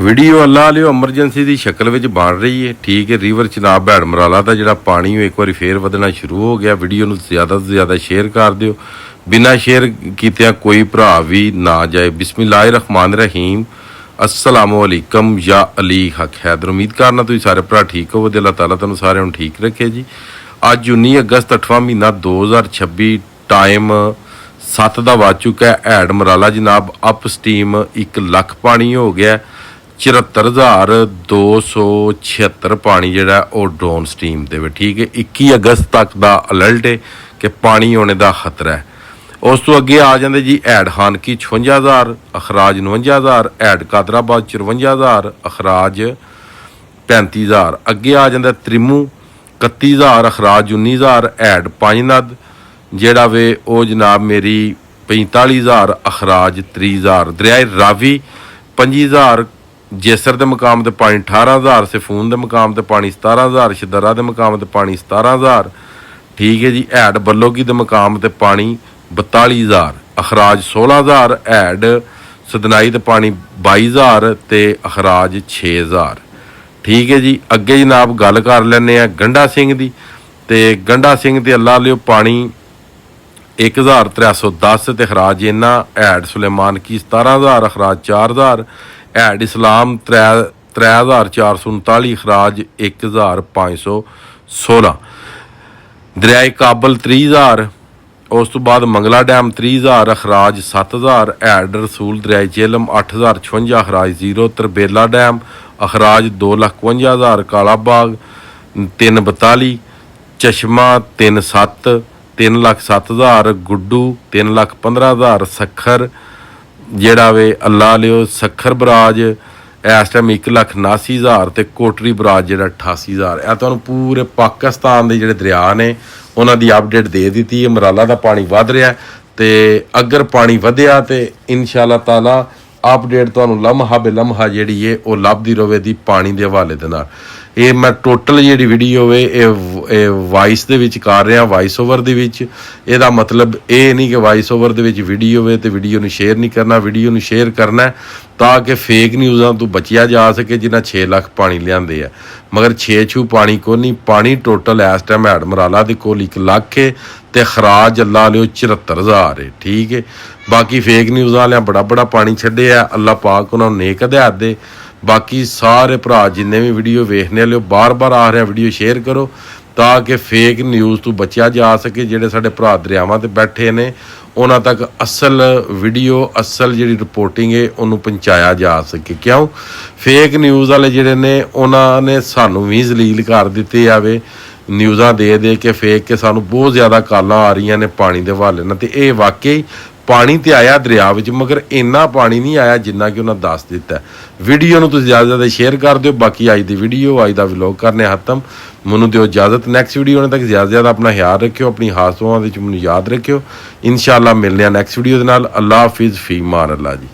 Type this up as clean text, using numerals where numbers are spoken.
Video ਅੱਲਾ ਲਿਓ emergency ਦੀ ਸ਼ਕਲ ਵਿੱਚ ਬਣ ਰਹੀ ਹੈ। ਠੀਕ ਹੈ, ਰਿਵਰ ਚਨਾਬ ਭੈੜ ਮਰਾਲਾ ਦਾ ਜਿਹੜਾ ਪਾਣੀ ਉਹ ਇੱਕ ਵਾਰੀ ਫੇਰ ਵਧਣਾ ਸ਼ੁਰੂ ਹੋ ਗਿਆ। ਵੀਡੀਓ ਨੂੰ ਜ਼ਿਆਦਾ ਤੋਂ ਜ਼ਿਆਦਾ ਸ਼ੇਅਰ ਕਰ ਦਿਓ। ਬਿਨਾਂ ਸ਼ੇਅਰ ਕੀਤਿਆਂ ਕੋਈ ਭਰਾ ਵੀ ਨਾ ਜਾਏ। ਬਿਸਮਿल्लाह रहमान रहीम अस्सलामु अलैकुम या अली हक हैदर। उम्मीद करना तुसीं सारे भरा ठीक हो। अल्लाह ताला तुहानूं सारिਆਂ ਨੂੰ ठीक रखे जी। ਅੱਜ 19 अगस्त 8वां महीना 2026 टाइम 7 ਦਾ ਵੱਜ ਚੁੱਕਾ ਹੈ। हैड मराला जनाब अप स्टीम 1 ਲੱਖ पानी हो गया। 74,276 पानी ਜਿਹੜਾ ਉਹ ਡਾਊਨ ਸਟ੍ਰੀਮ ਦੇ ਵਿੱਚ। ਠੀਕ ਹੈ, 21 अगस्त तक ਦਾ ਅਲਰਟ ਹੈ ਕਿ ਪਾਣੀ ਆਉਣੇ ਦਾ ਖਤਰਾ ਹੈ। ਉਸ ਤੋਂ ਅੱਗੇ ਆ ਜਾਂਦੇ ਜੀ हैड हानकी 56,000 अखराज 59,000, हैड कादराबाद 54,000 अखराज 35,000। ਅੱਗੇ ਆ ਜਾਂਦਾ त्रिमू 31,000 अखराज 19,000, हैड पंजनद ਜਿਹੜਾ ਵੇ ਉਹ ਜਨਾਬ ਮੇਰੀ 45,000 अखराज 30,000। दरियाए रावी 25,000, ਜੇਸਰ ਦੇ ਮੁਕਾਮ ਤੇ ਪਾਣੀ 18,000, ਸਿਫੂਨ ਦੇ ਮੁਕਾਮ ਤੇ ਪਾਣੀ 17,000, ਸ਼ਦਰਾ ਦੇ ਮੁਕਾਮ ਤੇ ਪਾਣੀ 17,000। ਠੀਕ ਹੈ ਜੀ, हैड बल्लोगी ਦੇ ਮੁਕਾਮ ਤੇ ਪਾਣੀ 42,000, अखराज 16,000, हैड सदनाई ਤੇ ਪਾਣੀ 22,000 ਤੇ अखराज 6,000। ਠੀਕ ਹੈ ਜੀ, ਅੱਗੇ ਜਨਾਬ ਗੱਲ ਕਰ ਲੈਂਦੇ ਆ ਗੰਡਾ ਸਿੰਘ ਦੀ। ਤੇ ਗੰਡਾ ਸਿੰਘ ਤੇ ਅੱਲਾ ਲਿਓ ਪਾਣੀ 1,310 ਤੇ अखराज ਇਹਨਾਂ। हैड सुलेमान की 17,000, अखराज 4,000, हैड इस्लाम 3,439, अखराज 1,516। दरियाए काबल 30,000। उस तो बाद मंगला डैम 30,000, अखराज 7,000, हैड रसूल दरियाए जेलम 8,056, अखराज 0। तरबेला डैम अखराज 2,52,000, कालाबाग 3,42, चश्मा 3,07, 3,07,000, गुड्डू 3,15,000, सखर ਜਿਹੜਾ ਵੇ ਅੱਲਾ ਲਿਓ ਸਖਰ ਬਰਾਜ ਇਸ ਟਾਈਮ 1,79,000 ਤੇ ਕੋਟਰੀ ਬਰਾਜ ਜਿਹੜਾ 88,000। ਇਹ ਤੁਹਾਨੂੰ ਪੂਰੇ ਪਾਕਿਸਤਾਨ ਦੇ ਜਿਹੜੇ ਦਰਿਆ ਨੇ ਉਹਨਾਂ ਦੀ ਅਪਡੇਟ ਦੇ ਦਿੱਤੀ ਹੈ। ਮਰਾਲਾ ਦਾ ਪਾਣੀ ਵੱਧ ਰਿਹਾ ਤੇ ਅਗਰ ਪਾਣੀ ਵਧਿਆ ਤੇ ਇਨਸ਼ਾਅੱਲਾ ਤਾਲਾ ਅਪਡੇਟ ਤੁਹਾਨੂੰ ਲਮਹਾ ਬੇ ਲਮਹਾ ਜਿਹੜੀ ਹੈ ਉਹ ਲੱਭਦੀ ਰਹੇ ਦੀ ਪਾਣੀ ਦੇ ਹਵਾਲੇ ਦੇ ਨਾਲ। ਇਹ ਮੈਂ ਟੋਟਲ ਜਿਹੜੀ ਵੀਡੀਓ ਵੇ ਇਹ ਵਾਇਸ ਦੇ ਵਿੱਚ ਕਰ ਰਿਹਾ, ਵਾਇਸ ਓਵਰ ਦੇ ਵਿੱਚ। ਇਹਦਾ ਮਤਲਬ ਇਹ ਨਹੀਂ ਕਿ ਵਾਇਸ ਓਵਰ ਦੇ ਵਿੱਚ ਵੀਡੀਓ ਵੇ ਤੇ ਵੀਡੀਓ ਨੂੰ ਸ਼ੇਅਰ ਨਹੀਂ ਕਰਨਾ। ਵੀਡੀਓ ਨੂੰ ਸ਼ੇਅਰ ਕਰਨਾ ਤਾਂ ਕਿ ਫੇਕ ਨਿਊਜ਼ਾਂ ਤੋਂ ਬਚਿਆ ਜਾ ਸਕੇ ਜਿਨ੍ਹਾਂ 6 ਲੱਖ ਪਾਣੀ ਲਿਆਂਦੇ ਆ, ਮਗਰ 6 ਪਾਣੀ ਕੋ ਨਹੀਂ। ਪਾਣੀ ਟੋਟਲ ਇਸ ਟਾਈਮ हैड मराला ਦੇ ਕੋਲ 1 ਲੱਖ ਹੈ ਤੇ ਖਰਾਜ ਅੱਲਾ ਲਿਓ 74,000 ਹੈ। ਠੀਕ ਹੈ, ਬਾਕੀ ਫੇਕ ਨਿਊਜ਼ਾਂ ਵਾਲਿਆਂ ਬੜਾ ਪਾਣੀ ਛੱਡਿਆ। ਅੱਲਾ ਪਾਕ ਉਹਨਾਂ ਨੂੰ ਨੇਕ ਹਦਾਇਤ ਦੇ। ਬਾਕੀ ਸਾਰੇ ਭਰਾ ਜਿੰਨੇ ਵੀ ਵੀਡੀਓ ਵੇਖਣੇ ਵਾਲੇ ਬਾਰ ਆ ਰਿਹਾ ਵੀਡੀਓ ਸ਼ੇਅਰ ਕਰੋ ਤਾਂ ਕਿ ਫੇਕ ਨਿਊਜ਼ ਤੋਂ ਬਚਿਆ ਜਾ ਸਕੇ। ਜਿਹੜੇ ਸਾਡੇ ਭਰਾ ਦਰਿਆਵਾਂ ਤੇ ਬੈਠੇ ਨੇ ਉਹਨਾਂ ਤੱਕ ਅਸਲ ਵੀਡੀਓ ਅਸਲ ਜਿਹੜੀ ਰਿਪੋਰਟਿੰਗ ਹੈ ਉਹਨੂੰ ਪਹੁੰਚਾਇਆ ਜਾ ਸਕੇ। ਕਿਉਂ ਫੇਕ ਨਿਊਜ਼ ਵਾਲੇ ਜਿਹੜੇ ਨੇ ਉਹਨਾਂ ਨੇ ਸਾਨੂੰ ਵੀ ਜ਼ਲੀਲ ਕਰ ਦਿੱਤੇ ਜਾਵੇ ਨਿਊਜ਼ਾਂ ਦੇ ਕੇ ਫੇਕ ਕੇ। ਸਾਨੂੰ ਬਹੁਤ ਜ਼ਿਆਦਾ ਕਾਲਾਂ ਆ ਰਹੀਆਂ ਨੇ ਪਾਣੀ ਦੇ ਹਵਾਲੇ ਨਾਲ ਤੇ ਇਹ ਵਾਕਈ ਪਾਣੀ ਤੇ ਆਇਆ ਦਰਿਆ ਵਿੱਚ, ਮਗਰ ਇੰਨਾ ਪਾਣੀ ਨਹੀਂ ਆਇਆ ਜਿੰਨਾ ਕਿ ਉਹਨਾਂ ਦੱਸ ਦਿੱਤਾ। ਵੀਡੀਓ ਨੂੰ ਤੁਸੀਂ ਜ਼ਿਆਦਾ ਸ਼ੇਅਰ ਕਰ ਦਿਓ। ਬਾਕੀ ਅੱਜ ਦੀ ਵੀਡੀਓ ਅੱਜ ਦਾ ਵਲੌਗ ਕਰਨੇ ਖਤਮ। ਮੈਨੂੰ ਦਿਓ ਇਜਾਜ਼ਤ। ਨੈਕਸਟ ਵੀਡੀਓ ਆਉਣ ਤੱਕ ਜ਼ਿਆਦਾ ਆਪਣਾ ਖਿਆਲ ਰੱਖਿਓ, ਆਪਣੀ ਹਾਸਵਾਂ ਵਿੱਚ ਮੈਨੂੰ ਯਾਦ ਰੱਖਿਓ। ਇਨਸ਼ਾਅੱਲਾ ਮਿਲਦੇ ਹਾਂ ਨੈਕਸਟ ਵੀਡੀਓ ਦੇ ਨਾਲ। ਅੱਲਾ ਹਾਫਿਜ਼, ਫੀ ਮਾਨ ਅੱਲਾ ਜੀ।